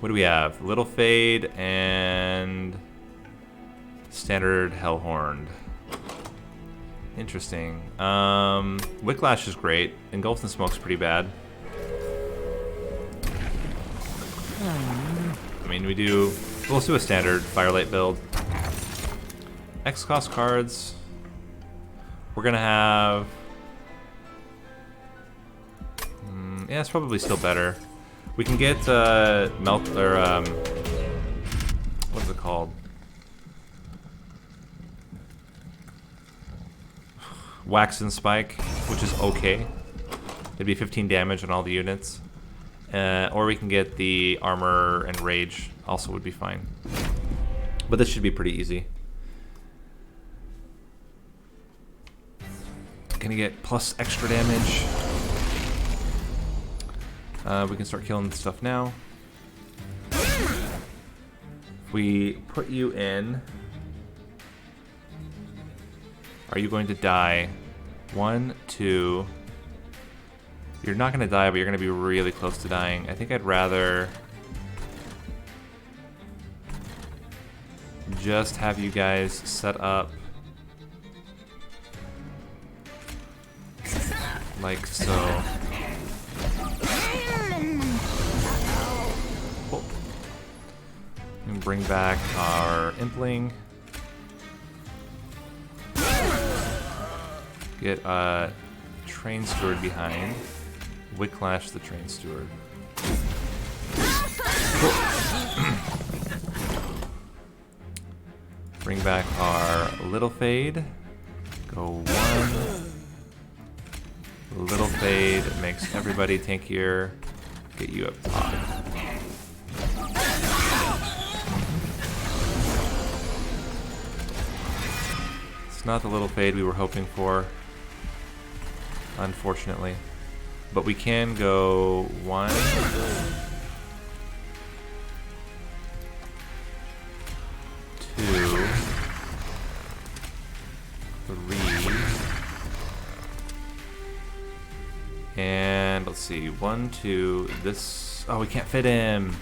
What do we have? Little Fade and standard Hellhorned. Interesting. Wicklash is great. Engulfed in Smoke's pretty bad. I mean, we'll do a standard Firelight build. X-cost cards. We're gonna have... yeah, it's probably still better. We can get melt or what's it called? Wax and Spike, which is okay. It'd be 15 damage on all the units. Or we can get the Armor and Rage, also would be fine. But this should be pretty easy. Gonna get plus extra damage. We can start killing stuff now. If we put you in, are you going to die? 1, 2. You're not going to die, but you're going to be really close to dying. I think I'd rather just have you guys set up like so. Cool. And bring back our Impling. Get a Train Steward behind. Wicklash the Train Steward. Cool. Bring back our Little Fade. Go 1. Little Fade makes everybody tankier. Get you up top. It's not the Little Fade we were hoping for, unfortunately. But we can go 1, 2, 3, and let's see, 1, 2, this, oh, we can't fit him.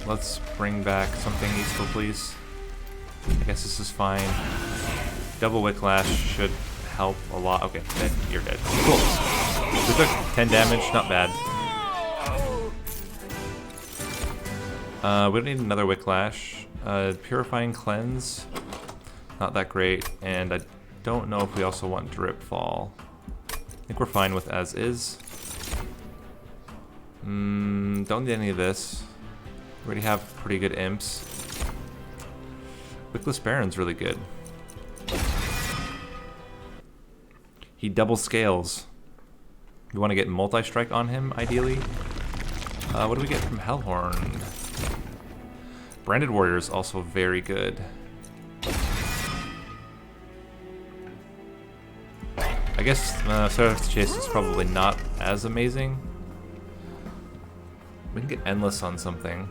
Let's bring back something useful, please. I guess this is fine. Double Wicklash should help a lot. Okay, dead. You're dead. Cool. We took 10 damage, not bad. We don't need another Wicklash. Purifying Cleanse, not that great. And I don't know if we also want Drip Fall. I think we're fine with as is. Don't need any of this. We already have pretty good imps. Wickless Baron's really good. He double scales. We want to get multi-strike on him, ideally. What do we get from Hellhorn? Branded Warrior is also very good. I guess Seraph Chase is probably not as amazing. We can get Endless on something.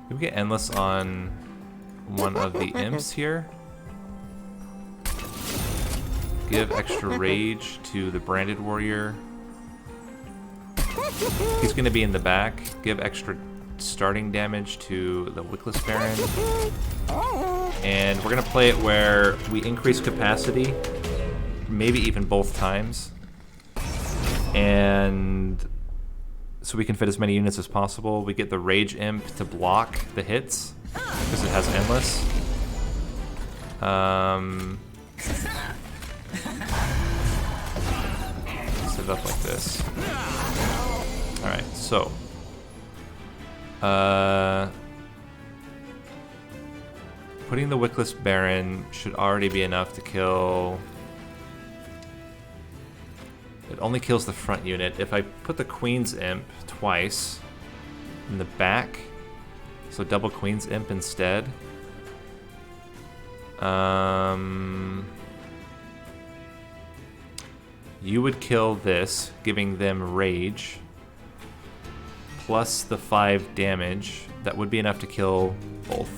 We get Endless on one of the imps here. Give extra rage to the Branded Warrior. He's going to be in the back. Give extra starting damage to the Wickless Baron. And we're going to play it where we increase capacity, maybe even both times. And so we can fit as many units as possible. We get the Rage Imp to block the hits because it has Endless. Set it up like this. Alright, so putting the Wickless Baron should already be enough to kill. It only kills the front unit. If I put the Queen's Imp twice in the back, so double Queen's Imp instead, you would kill this, giving them rage, plus the 5 damage, that would be enough to kill both.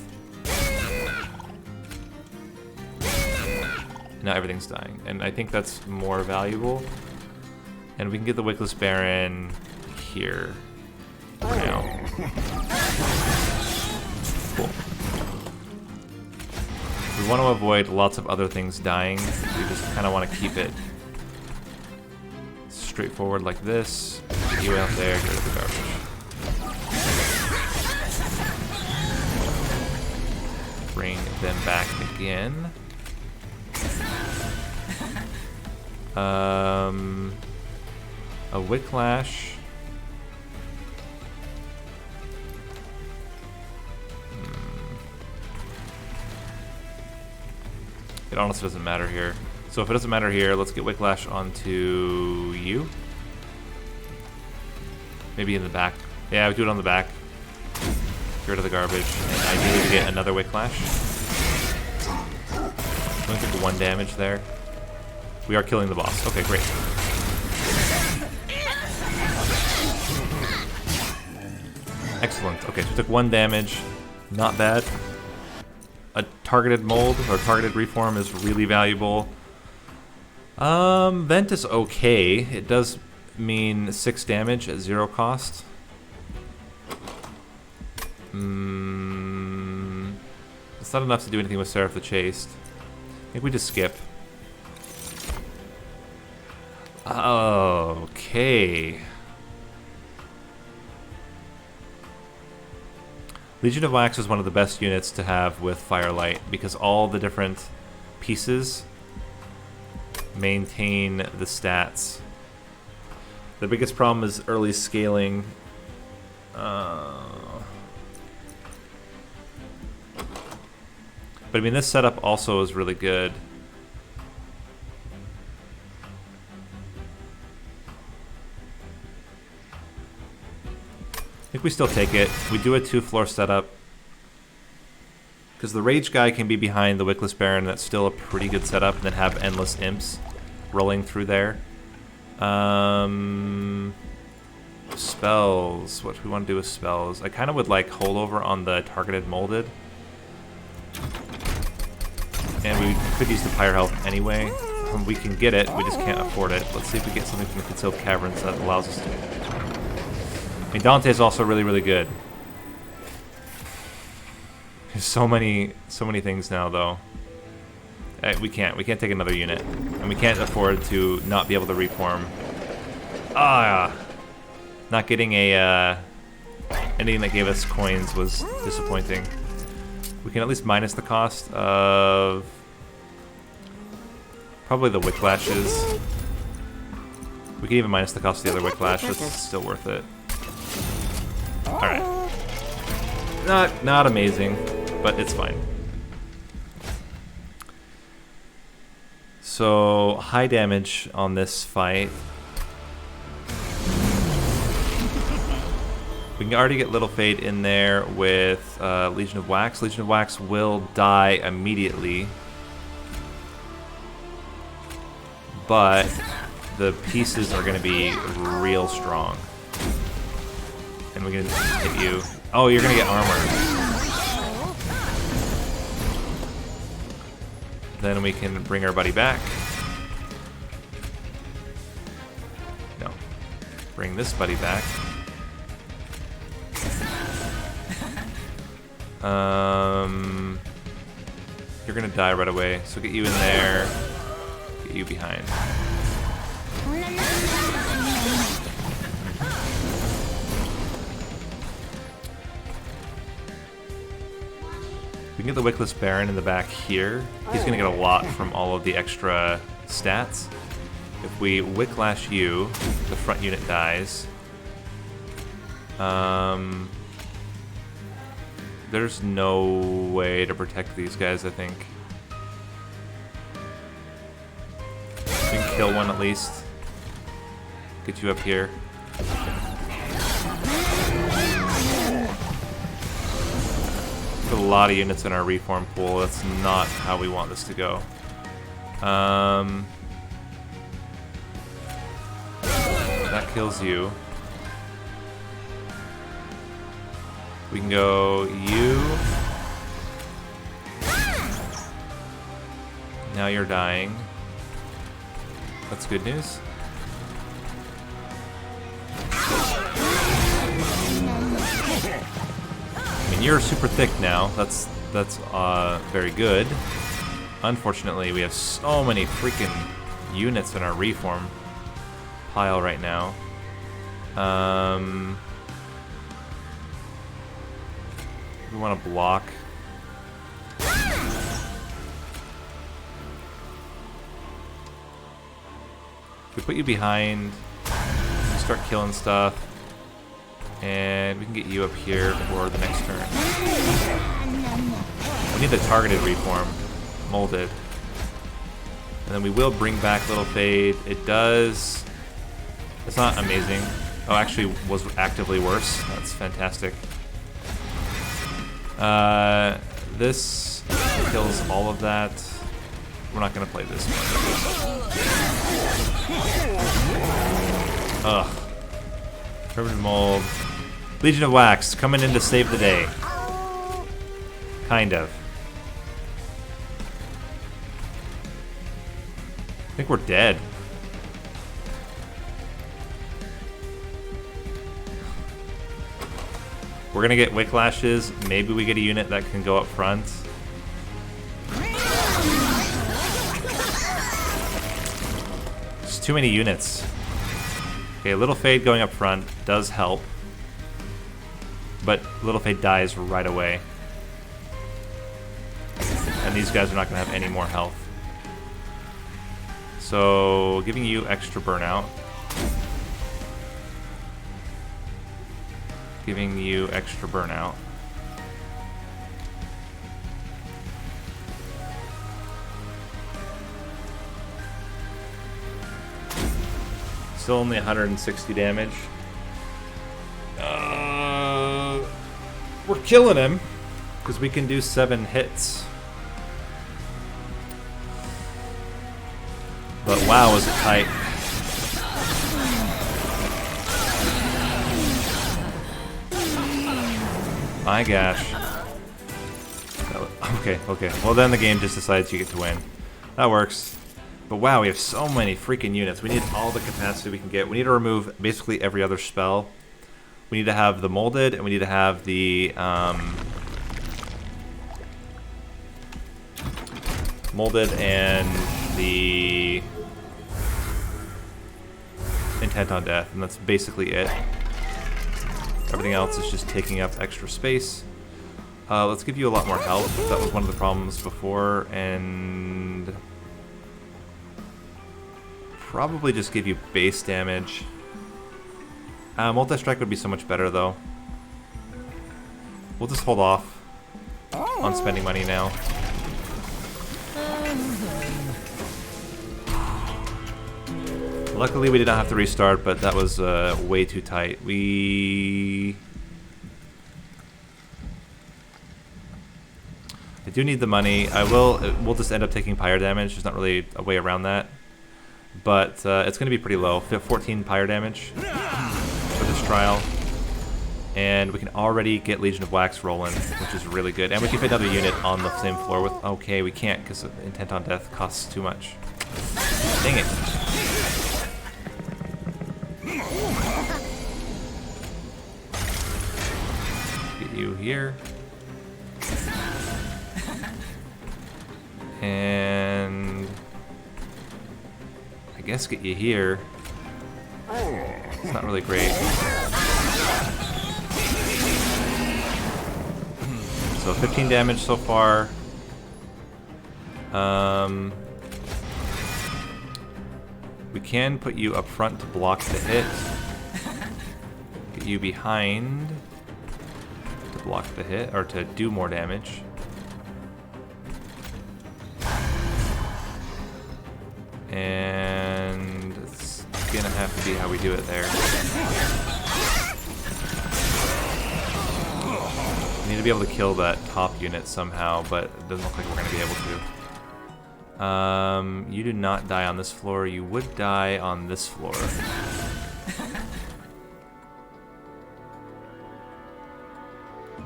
Now everything's dying, and I think that's more valuable. And we can get the Wickless Baron here for now. Cool. We want to avoid lots of other things dying. We just kind of want to keep it straightforward like this. Get you out there, get rid of the garbage. Bring them back again. A Wicklash. It honestly doesn't matter here. So if it doesn't matter here, let's get Wicklash onto you. Maybe in the back. Yeah, we do it on the back. Get rid of the garbage. And ideally to get another Wicklash. Only took 1 damage there. We are killing the boss. Okay, great. Excellent. Okay, so took 1 damage. Not bad. A targeted mold or targeted reform is really valuable. Vent is okay. It does mean 6 damage at 0 cost. It's not enough to do anything with Seraph the Chaste. I think we just skip. Okay. Legion of Wax is one of the best units to have with Firelight because all the different pieces maintain the stats. The biggest problem is early scaling. But I mean, this setup also is really good. I think we still take it. We do a 2-floor setup. Because the Rage guy can be behind the Wickless Baron. That's still a pretty good setup. And then have endless imps rolling through there. Spells. What do we want to do with spells? I kind of would like holdover on the targeted molded. And we could use the Pyre Health anyway. We can get it, we just can't afford it. Let's see if we get something from the Concealed Caverns that allows us to. I mean, Dante is also really, really good. There's so many things now, though. We can't take another unit, and we can't afford to not be able to reform. Not getting a anything that gave us coins was disappointing. We can at least minus the cost of probably the Wicklashes. We can even minus the cost of the other Wicklash. That's still worth it. Alright. Not amazing, but it's fine. So, high damage on this fight. We can already get Little Fade in there with Legion of Wax. Legion of Wax will die immediately. But the pieces are going to be real strong. And we're going to hit you. Oh, you're going to get armor. Then we can bring our buddy back. No. Bring this buddy back. You're gonna die right away, so get you in there, get you behind. We can get the Wickless Baron in the back here. He's gonna get a lot from all of the extra stats. If we Wicklash you, the front unit dies. There's no way to protect these guys, I think. We can kill one at least. Get you up here. Put a lot of units in our reform pool. That's not how we want this to go. That kills you. We can go you. Now you're dying. That's good news. I mean, you're super thick now. That's very good. Unfortunately, we have so many freaking units in our reform pile right now. We want to block. We put you behind, start killing stuff, and we can get you up here for the next turn. We need the targeted reform, molded. And then we will bring back Little Fade. It does... It's not amazing. Oh, actually was actively worse. That's fantastic. This kills all of that. We're not going to play this one. Ugh. Primitive Mold. Legion of Wax coming in to save the day. Kind of. I think we're dead. We're gonna get Wicklashes. Maybe we get a unit that can go up front. There's too many units. Okay, Little Fade going up front does help. But Little Fade dies right away. And these guys are not gonna have any more health. So, giving you extra burnout. Giving you extra burnout. Still only 160 damage. We're killing him because we can do 7 hits. But wow, is it tight. My gosh. Okay. Well, then the game just decides you get to win. That works. But wow, we have so many freaking units. We need all the capacity we can get. We need to remove basically every other spell. We need to have the molded, and we need to have the molded and the intent on death, and that's basically it. Everything else is just taking up extra space. Let's give you a lot more health. That was one of the problems before, and probably just give you base damage. Multi-strike would be so much better, though. We'll just hold off on spending money now. Luckily, we did not have to restart, but that was way too tight. I do need the money. We'll just end up taking pyre damage. There's not really a way around that. But it's going to be pretty low. 14 pyre damage for this trial. And we can already get Legion of Wax rolling, which is really good. And we can fit another unit on the same floor with... Okay, we can't because Intent on Death costs too much. Dang it. Get you here. And... I guess get you here. It's not really great. So 15 damage so far. We can put you up front to block the hit. Get you behind to block the hit, or to do more damage. And it's gonna have to be how we do it there. We need to be able to kill that top unit somehow, but it doesn't look like we're gonna be able to. You do not die on this floor. You would die on this floor.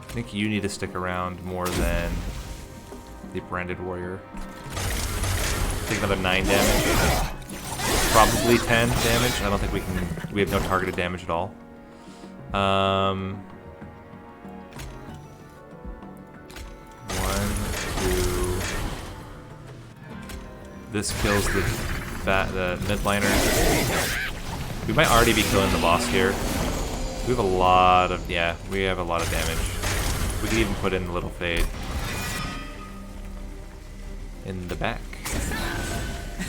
I think you need to stick around more than the branded warrior. Take another 9 damage. Probably 10 damage. I don't think we can. We have no targeted damage at all. 1, 2. This kills the midliner. We might already be killing the boss here. We have a lot of we have a lot of damage. We can even put in a little fade in the back.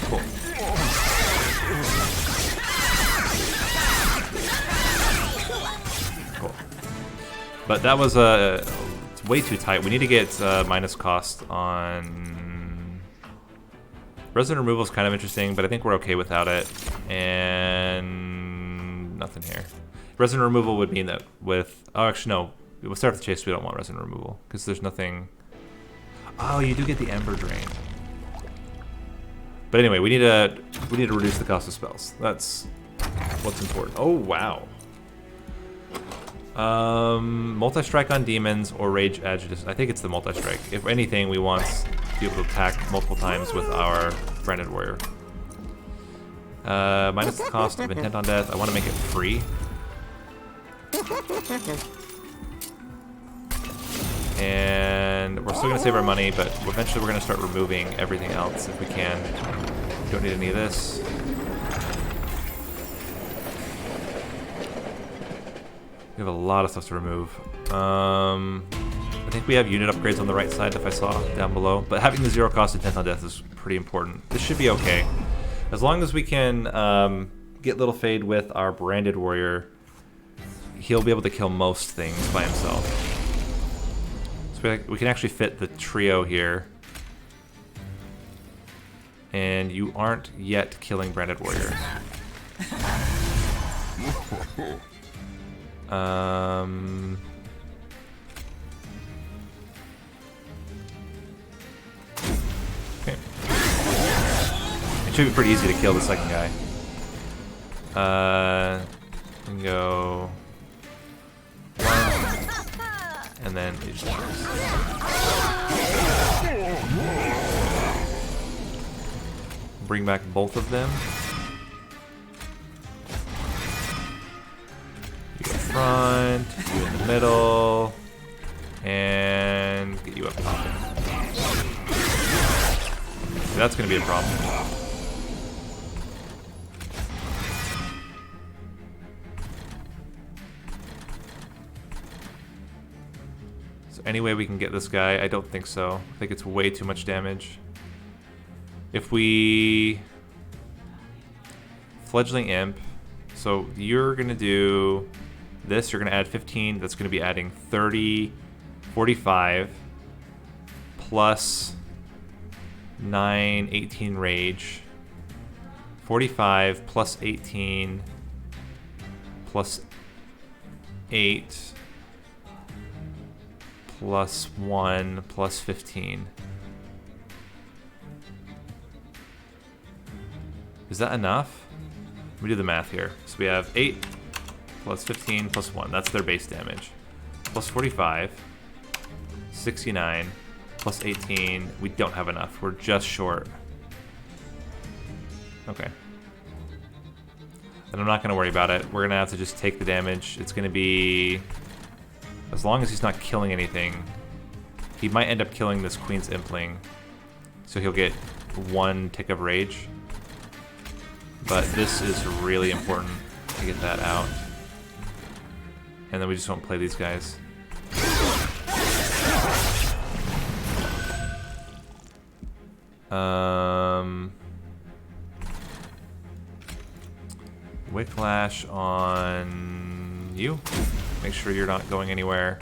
Cool. Cool. But that was it's way too tight. We need to get minus cost on resin removal is kind of interesting, but I think we're okay without it. And nothing here. Resin removal would mean that with actually no, we'll start with the chase. We don't want resin removal because there's nothing. Oh, you do get the ember drain. But anyway, we need to reduce the cost of spells. That's what's important. Oh wow. Multi-strike on demons or rage adjutus. I think it's the multi-strike. If anything, we want to be able to attack multiple times with our branded warrior. Minus the cost of intent on death. I want to make it free. And we're still going to save our money, but eventually we're going to start removing everything else if we can. Don't need any of this. We have a lot of stuff to remove. I think we have unit upgrades on the right side if I saw down below. But having the 0 cost intent on death is pretty important. This should be okay. As long as we can get Little Fade with our branded warrior, he'll be able to kill most things by himself. So we can actually fit the trio here. And you aren't yet killing branded warrior. Okay. It should be pretty easy to kill the second guy. We can go 1, and then it just works. Bring back both of them. You in front, you in the middle, and get you up top. That's going to be a problem. So any way we can get this guy? I don't think so. I think it's way too much damage. If we... Fledgling Imp. So you're going to do this. You're going to add 15. That's going to be adding 30, 45, plus 9, 18 rage. 45 plus 18 plus 8 plus 1 plus 15. Is that enough? Let me do the math here. So we have 8 plus 15 plus 1. That's their base damage. Plus 45. 69. Plus 18. We don't have enough. We're just short. Okay. And I'm not going to worry about it. We're going to have to just take the damage. It's going to be... As long as he's not killing anything. He might end up killing this Queen's Impling. So he'll get 1 tick of rage. But this is really important to get that out. And then we just won't play these guys. Wicklash on you. Make sure you're not going anywhere.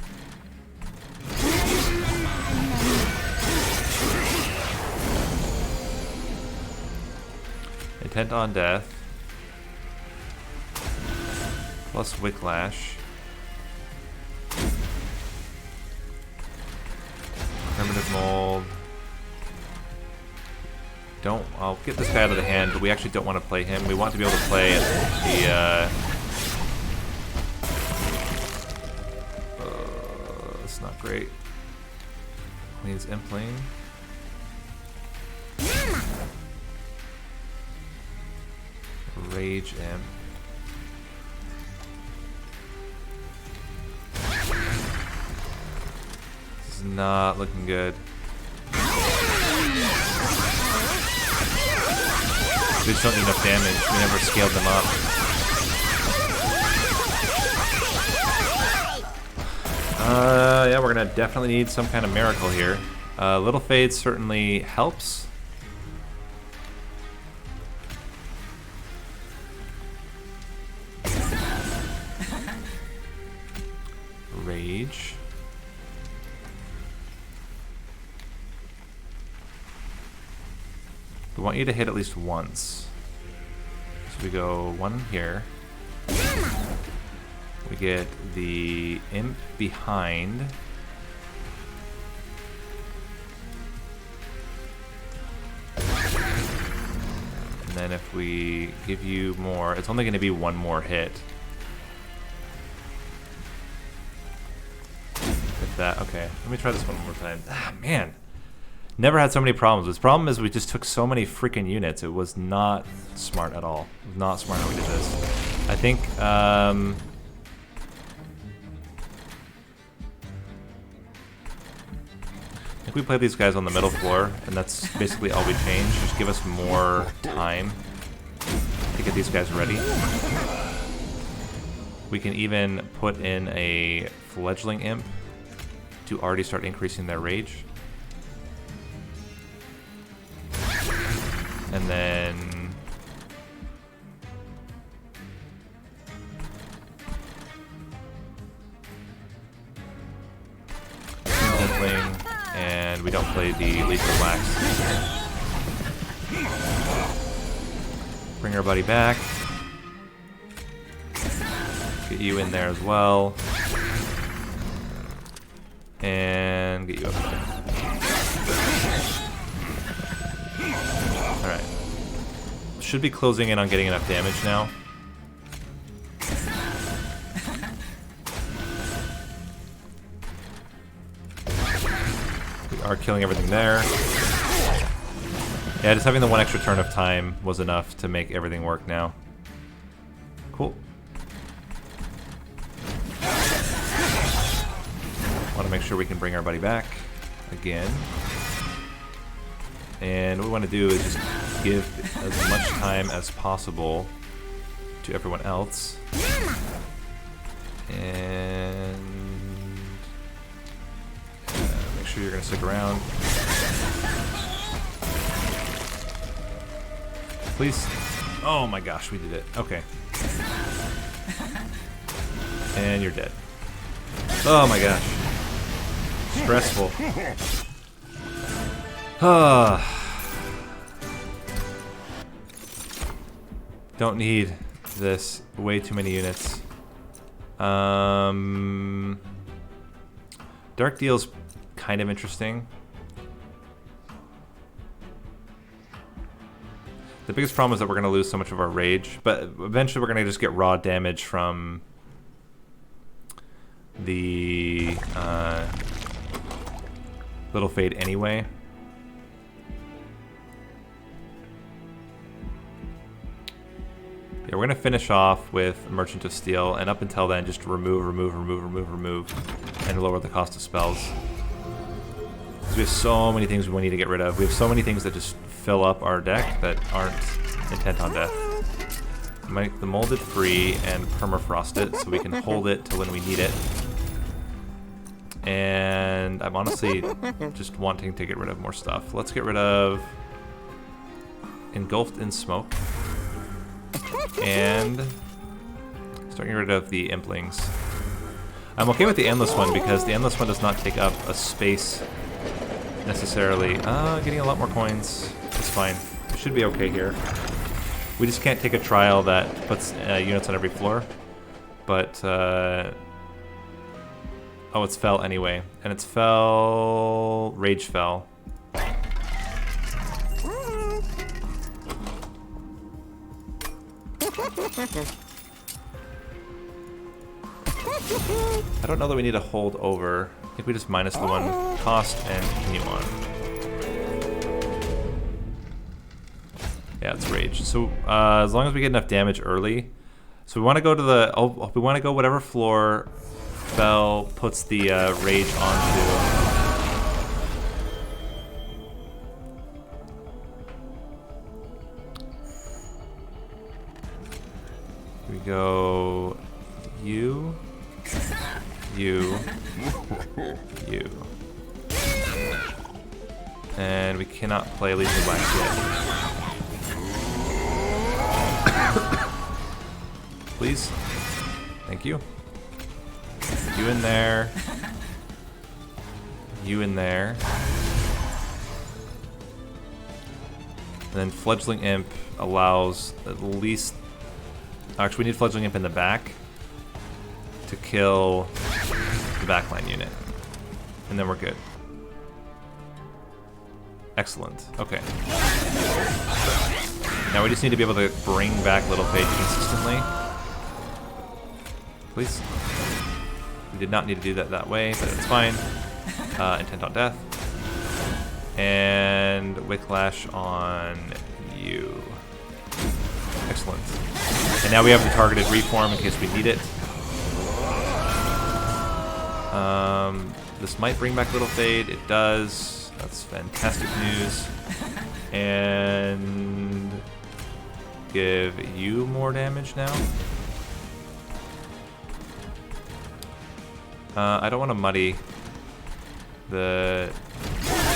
Intent on death. Plus Wicklash. Primitive mold. I'll get this guy out of the hand, but we actually don't want to play him. We want to be able to play the not great. Queen's Impling. Rage Imp. This is not looking good. We just don't need enough damage. We never scaled them up. Yeah, we're gonna definitely need some kind of miracle here. Little Fade certainly helps. Rage. We want you to hit at least once. So we go one here. We get the imp behind. And then if we give you more, it's only going to be one more hit. If that, okay. Let me try this one more time. Ah, man. Never had so many problems. The problem is we just took so many freaking units. It was not smart at all. It was not smart how we did this. I think, we play these guys on the middle floor, and that's basically all we change. Just give us more time to get these guys ready. We can even put in a fledgling imp to already start increasing their rage. And then Impling, and we don't play the lethal wax. Bring our buddy back. Get you in there as well. And get you up there. Alright. Should be closing in on getting enough damage now. We are killing everything there. Yeah, just having the one extra turn of time was enough to make everything work now. Cool. Want to make sure we can bring our buddy back again. And what we want to do is just give as much time as possible to everyone else. And make sure you're going to stick around. Please. Oh my gosh, we did it. Okay. And you're dead. Oh my gosh. Stressful. Don't need this. Way too many units. Dark Deal's kind of interesting. The biggest problem is that we're going to lose so much of our rage, but eventually we're going to just get raw damage from the Little Fade anyway. Yeah, we're going to finish off with Merchant of Steel, and up until then, just remove, and lower the cost of spells. Because we have so many things we need to get rid of. We have so many things that just fill up our deck that aren't intent on death. Make the Molded free and permafrost it so we can hold it till when we need it. And I'm honestly just wanting to get rid of more stuff. Let's get rid of Engulfed in Smoke. And start getting rid of the Implings. I'm okay with the Endless one because the Endless one does not take up a space necessarily. Getting a lot more coins. It's fine. We should be okay here. We just can't take a trial that puts units on every floor. But, oh, it's Fell anyway. And it's Fell... Rage Fell. I don't know that we need to hold over. I think we just minus the 1 cost and continue on. Yeah, it's rage. So as long as we get enough damage early, so we want to go to the. Oh, we want to go whatever floor Fel puts the rage onto. We go you, you, you. And we cannot play Legion of Wax yet. Please. Thank you. You in there. You in there. And then Fledgling Imp allows at least... Actually, we need Fledgling Imp in the back to kill the backline unit. And then we're good. Excellent. Okay. Now we just need to be able to bring back Little Fate consistently. Please. We did not need to do that way, but it's fine. Intent on death. And Wicklash on you. Excellent. And now we have the targeted reform in case we need it. This might bring back Little Fade. It does. That's fantastic news. And give you more damage now. I don't want to muddy the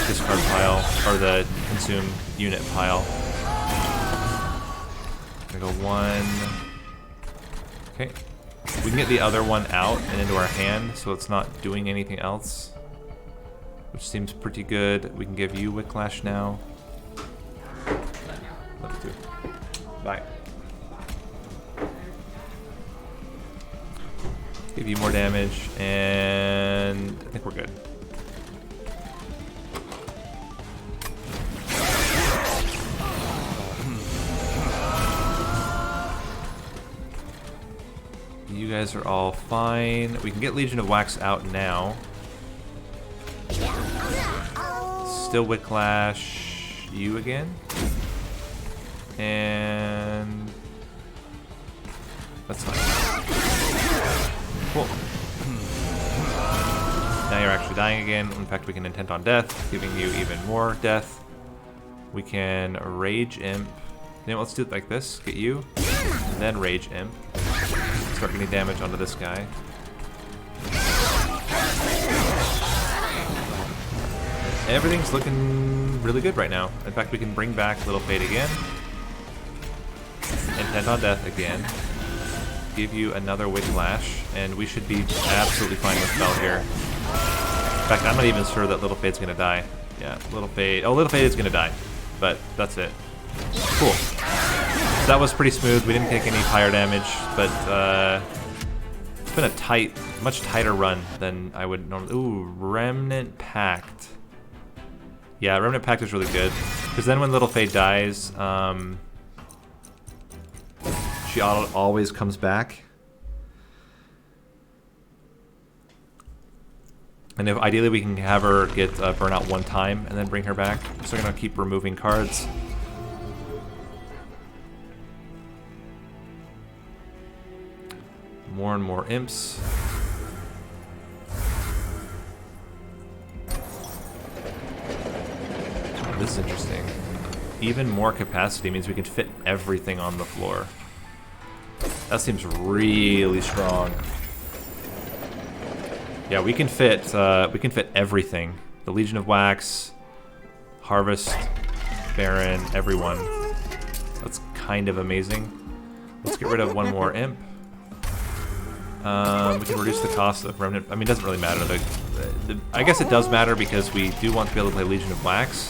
discard pile, or the consume unit pile. I'm gonna go 1. Okay. We can get the other one out and into our hand, so it's not doing anything else. Which seems pretty good. We can give you Wicklash now. Level 2. Bye. Give you more damage, and I think we're good. You guys are all fine. We can get Legion of Wax out now. Still Wicklash you again. And that's fine. Cool. Now you're actually dying again. In fact, we can intent on death, giving you even more death. We can Rage Imp. You know, let's do it like this. Get you, and then Rage Imp. Start getting damage onto this guy. Everything's looking really good right now. In fact, we can bring back Little Fate again. Intent on death again. Give you another Wicklash, and we should be absolutely fine with Fel here. In fact, I'm not even sure that Little Fate's gonna die. Yeah, Little Fate. Oh, Little Fate is gonna die, but that's it. Cool. So that was pretty smooth. We didn't take any fire damage, but it's been a much tighter run than I would normally. Ooh, Remnant Pact. Yeah, Remnant Pact is really good because then when Little Fate dies, she always comes back. And if ideally we can have her get burnout 1 time and then bring her back. So we're gonna keep removing cards. More and more imps. This is interesting. Even more capacity means we can fit everything on the floor. That seems really strong. Yeah, we can fit everything. The Legion of Wax, Harvest, Baron, everyone. That's kind of amazing. Let's get rid of 1 more imp. We can reduce the cost of Remnant. I mean, it doesn't really matter. I guess it does matter because we do want to be able to play Legion of Wax,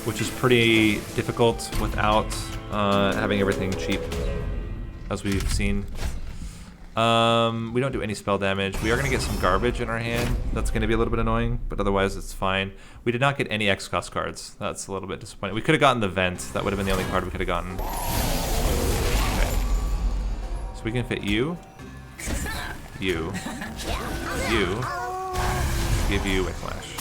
which is pretty difficult without having everything cheap, as we've seen. We don't do any spell damage. We are going to get some garbage in our hand. That's going to be a little bit annoying, but otherwise it's fine. We did not get any X-Cost cards. That's a little bit disappointing. We could have gotten the Vent. That would have been the only card we could have gotten. Okay. So we can fit you. you, give you Whiplash.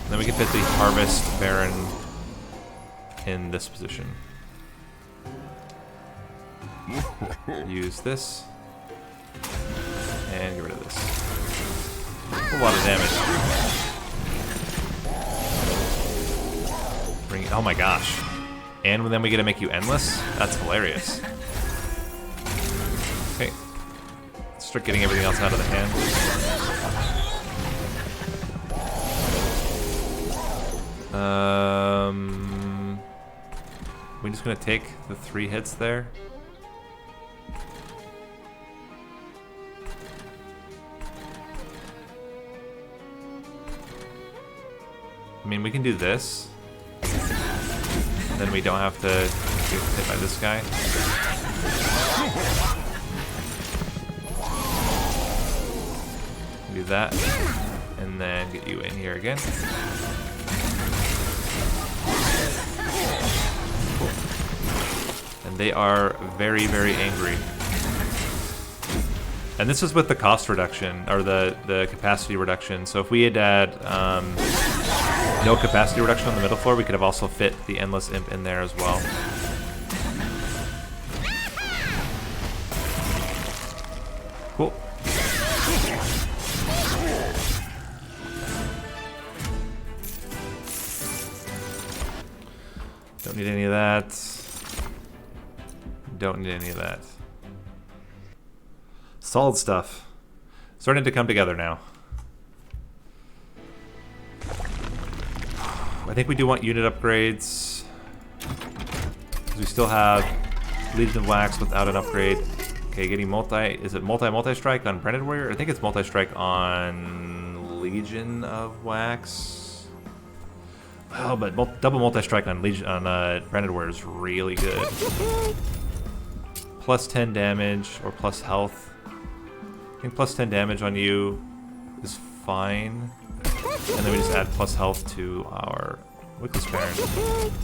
Then we can fit the Harvest Baron in this position. Use this. And get rid of this. A lot of damage. Oh my gosh. And then we get to make you endless? That's hilarious. Okay. Let's start getting everything else out of the hand. We're just gonna take the 3 hits there. I mean, we can do this. Then we don't have to get hit by this guy. Do that. And then get you in here again. Cool. And they are very, very angry. And this is with the cost reduction, or the capacity reduction. So if we had had no capacity reduction on the middle floor, we could have also fit the Endless Imp in there as well. Cool. Don't need any of that. Don't need any of that. Solid stuff. Starting to come together now. I think we do want unit upgrades. We still have Legion of Wax without an upgrade. Okay, getting is it multi-strike on Branded Warrior? I think it's multi-strike on Legion of Wax. Oh, but double multi-strike on Branded Warrior is really good. Plus 10 damage or plus health. I think plus 10 damage on you is fine. And then we just add plus health to our Wickless Baron.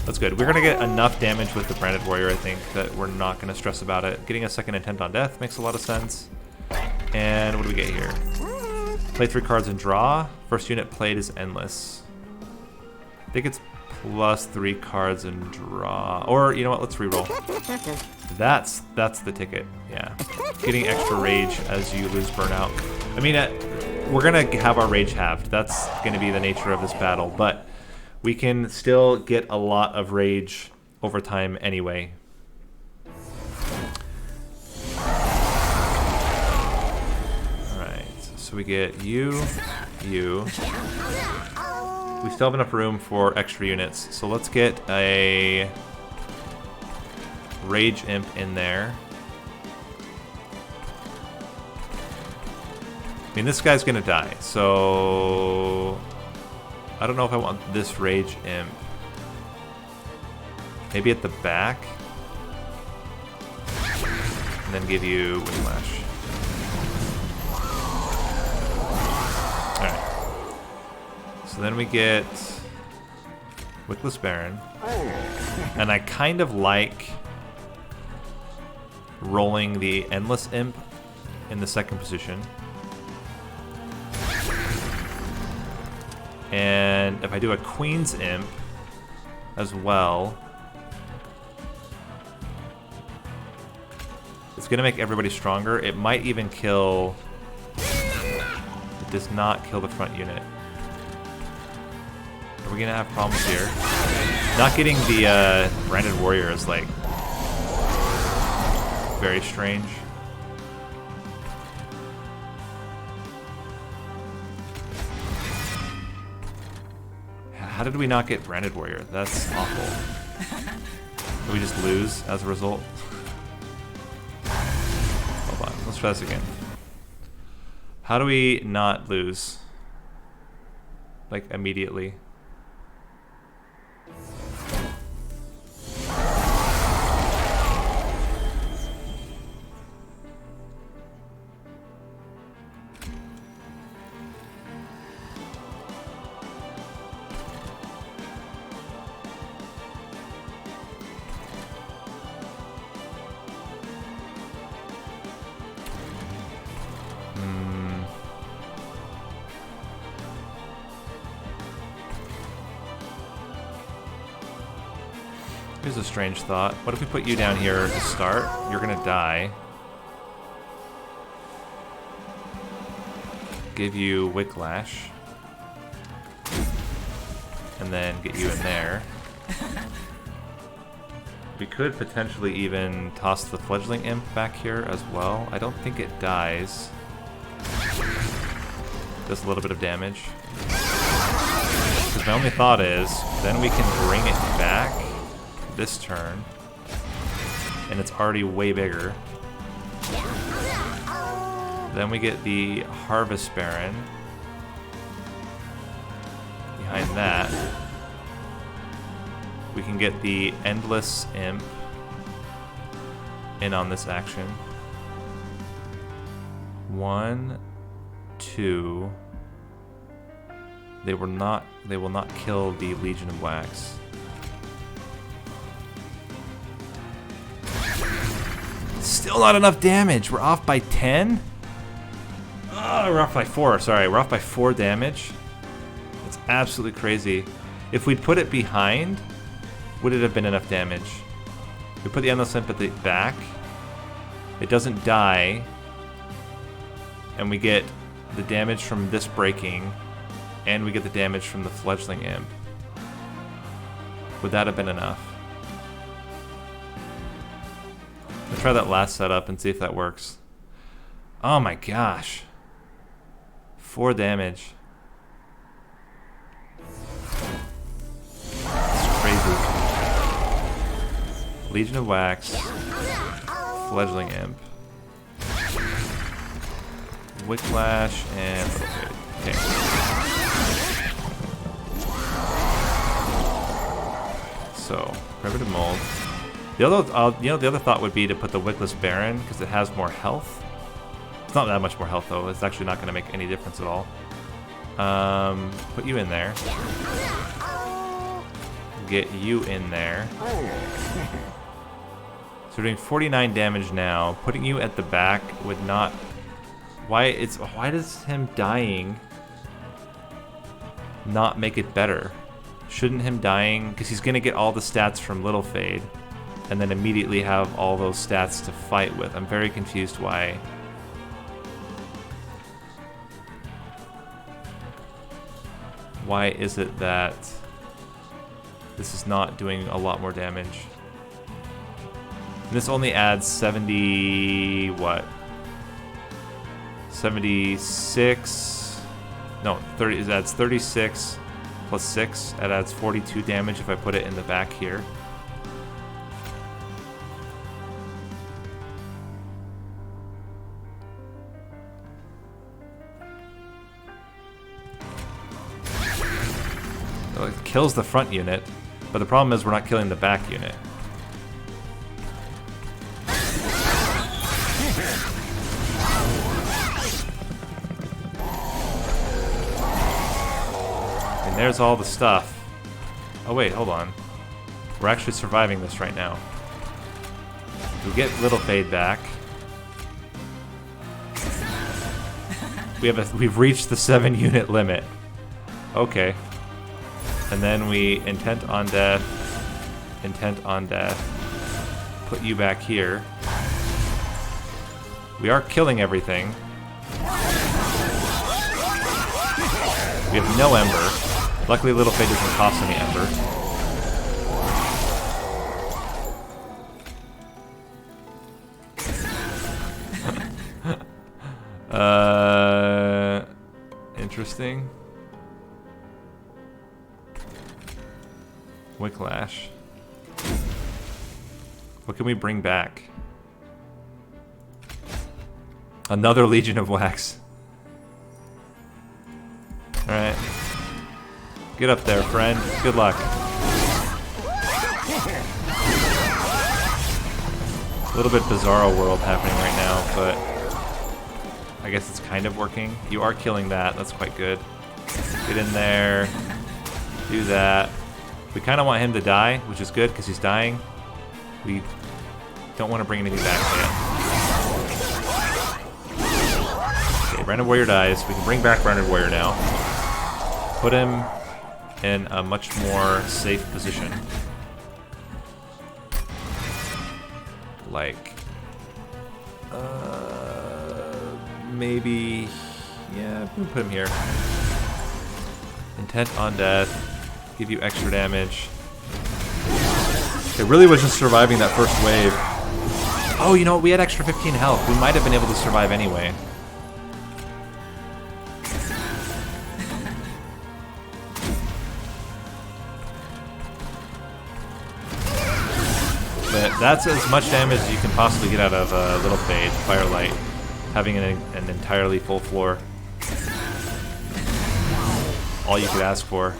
That's good. We're going to get enough damage with the Branded Warrior, I think, that we're not going to stress about it. Getting a second Intent on Death makes a lot of sense. And what do we get here? Play 3 cards and draw. First unit played is endless. I think it's plus 3 cards and draw. Or, you know what, let's reroll. That's the ticket, yeah. Getting extra rage as you lose burnout. I mean, we're gonna have our rage halved. That's gonna be the nature of this battle, but we can still get a lot of rage over time anyway. Alright, so we get you. We still have enough room for extra units, so let's get a Rage Imp in there. I mean, this guy's gonna die, so I don't know if I want this Rage Imp. Maybe at the back, and then give you Whiplash. Alright. So then we get Wickless Baron. And I kind of like rolling the Endless Imp in the second position. And if I do a Queen's Imp as well, it's going to make everybody stronger. It might even kill... It does not kill the front unit. Are we going to have problems here? Not getting the Branded Warrior is like very strange. How did we not get Branded Warrior? That's awful. Did we just lose as a result? Hold on, let's try this again. How do we not lose? Like, immediately. Here's a strange thought. What if we put you down here to start? You're gonna die. Give you Whiplash. And then get you in there. We could potentially even toss the Fledgling Imp back here as well. I don't think it dies. Does a little bit of damage. Because my only thought is, then we can bring it back this turn. And it's already way bigger. Then we get the Harvest Baron. Behind that, we can get the Endless Imp in on this action. 1, 2. They will not kill the Legion of Wax. Still not enough damage. We're off by 10? Oh, we're off by 4. Sorry, we're off by 4 damage. It's absolutely crazy. If we'd put it behind, would it have been enough damage? We put the Endless Imp at the back. It doesn't die. And we get the damage from this breaking. And we get the damage from the Fledgling Imp. Would that have been enough? Let's try that last setup and see if that works. Oh my gosh. 4 damage. It's crazy. Legion of Wax. Fledgling Imp. Whiplash and Little Fade. Okay. So, Primitive Mold. The other thought would be to put the Wickless Baron because it has more health. It's not that much more health though. It's actually not going to make any difference at all. Put you in there. Get you in there. So we're doing 49 damage now. Putting you at the back would not. Why does him dying not make it better? Shouldn't him dying, because he's gonna get all the stats from Little Fade, and then immediately have all those stats to fight with. I'm very confused why. Why is it that this is not doing a lot more damage? And this only adds 70, what? 76, no, 30, it adds 36 plus 6, it adds 42 damage if I put it in the back here. So it kills the front unit, but the problem is we're not killing the back unit. There's all the stuff. Oh wait, hold on. We're actually surviving this right now. We get Little Fade back. We've reached the 7-unit limit. Okay. And then we intent on death. Put you back here. We are killing everything. We have no Ember. Luckily, Little Fade doesn't cost any Ember. Interesting. Whiplash. What can we bring back? Another Legion of Wax. Alright. Get up there, friend. Good luck. A little bit Bizarro World happening right now, but I guess it's kind of working. You are killing that. That's quite good. Get in there. Do that. We kind of want him to die, which is good because he's dying. We don't want to bring anything back yet. Okay, Branded Warrior dies. We can bring back Branded Warrior now. Put him in a much more safe position. Like, maybe, yeah, we'll put him here. Intent on death, give you extra damage. It really was just surviving that first wave. Oh, you know what? We had extra 15 health. We might have been able to survive anyway. But that's as much damage as you can possibly get out of Little Fade, Firelight, having an entirely full floor. All you could ask for.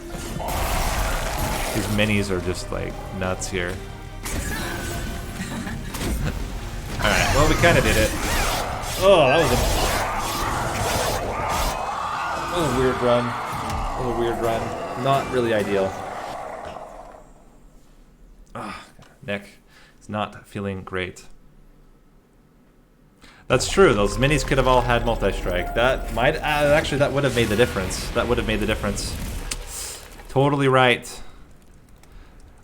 These minis are just like nuts here. Alright, well, we kind of did it. Oh, that was a weird run. That was a weird run. Not really ideal. Neck is not feeling great. That's true. Those minis could have all had multi-strike. That might actually, that would have made the difference. That would have made the difference. Totally right.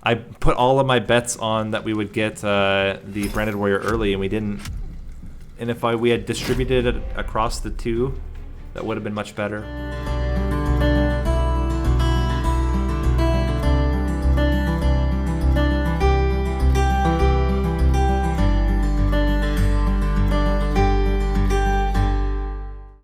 I put all of my bets on that we would get the Branded Warrior early, and we didn't. And if we had distributed it across the two, that would have been much better.